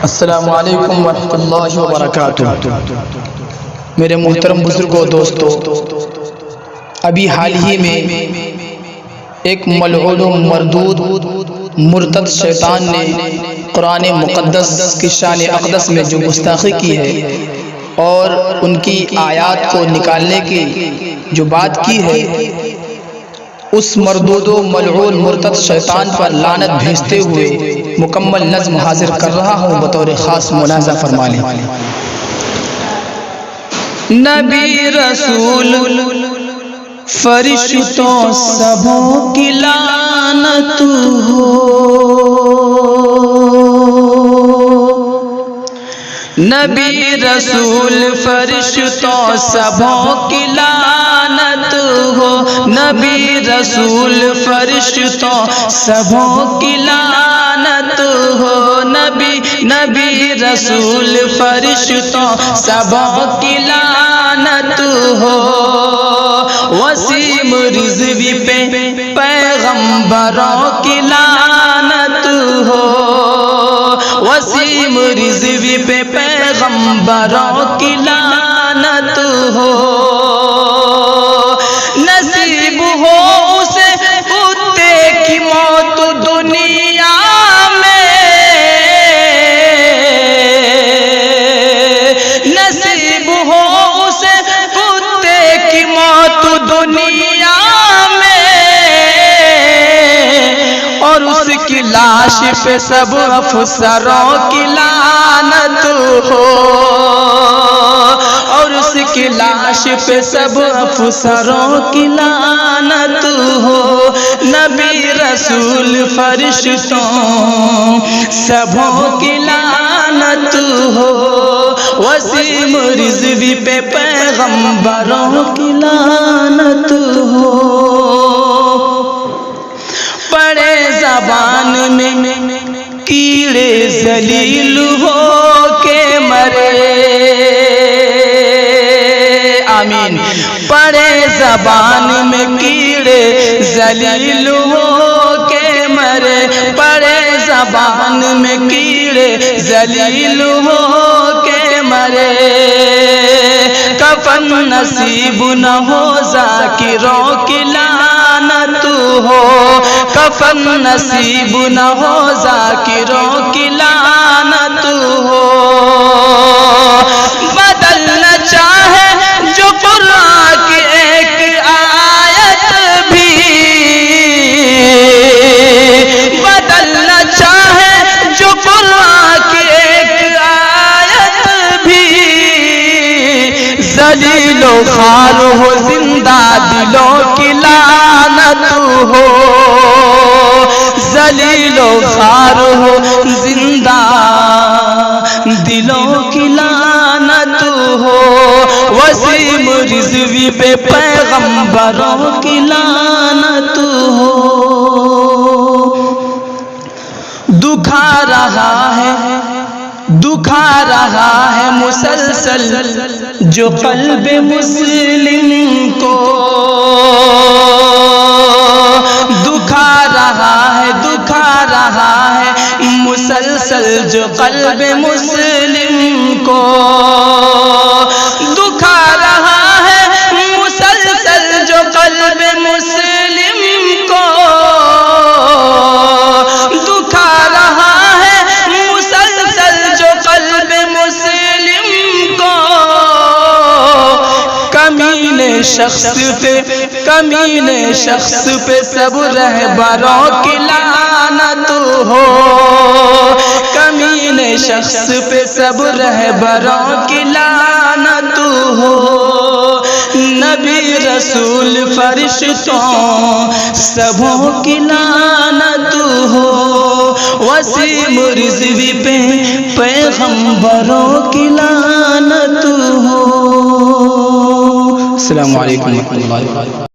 السلام علیکم ورحمۃ اللہ وبرکاتہ۔ میرے محترم بزرگوں، دوستو، ابھی حال ہی میں ایک ملعون و مردود مرتد شیطان نے قرآن مقدس کی شان اقدس میں جو گستاخی کی ہے اور ان کی آیات کو نکالنے کی جو بات کی ہے، اس مردود و ملعون مرتد شیطان پر لعنت بھیجتے ہوئے مکمل نظم حاضر کر رہا ہوں، بطور خاص ملاحظہ فرما لیں۔ نبی رسول فرشتوں سبوں کی لعنت ہو، نبی رسول فرشتوں سبوں کی لعنت ہو، نبی رسول فرشتوں سبوں کی لعنت ہو، نبی رسول فرشتوں سبوں کی لعنت ہو، وسیم رضوی پہ پیغمبروں کی لعنت ہو، وسیم رضوی پہ پیغمبروں کی لعنت ہو، نصیب ہو اسے کتے کی موت دنیا میں، نصیب ہو اسے کتے کی موت دنیا میں، اور اس کی لاش پہ سب افسروں کی لعنت ہو، اور اس کی لاش پہ سب افسروں کی لعنت ہو، نبی رسول فرشتوں سبوں کی لعنت ہو، وسیم رضوی پہ پیغمبروں کی لعنت ہو، پڑے زبان میں کیڑے ذلیل ہو کے مرے، آمین، پڑے زبان میں کیڑے ذلیل ہو کے مرے، پڑے زبان میں کیڑے ذلیل ہو کے مرے، کفن نصیب نہ ہو ذاکروں کی لعنت ہو، کفن نصیب نہ ہو ذاکروں کی لعنت ہو، بدلنا چاہے جو قرآن کی ایک آیت بھی، بدلنا چاہے جو قرآن کی ایک آیت بھی، ذلیل و خوار ہو زندہ دلوں کی لعنت ہو، ذلیل و خوار ہو زندہ دلوں کی لعنت ہو، وسیم رضوی پہ پیغمبروں کی لعنت ہو، دکھا رہا ہے مسلسل جو قلب مسلم کو، دکھا رہا ہے مسلسل جو قلب مسلم کو، دکھا رہا ہے مسلسل جو قلب مسلم کو، دکھا رہا ہے مسلسل جو قلب مسلم کو، کمینے شخص پہ سب رہبروں کی لعنت ہو، کمینے شخص پہ سب رہبروں کی لعنت ہو، نبی رسول فرشتوں سبوں کی لعنت ہو، وسیم رضوی پہ پیغمبروں کی لعنت ہو۔ السلام علیکم ورحمۃ اللہ وبرکاتہ۔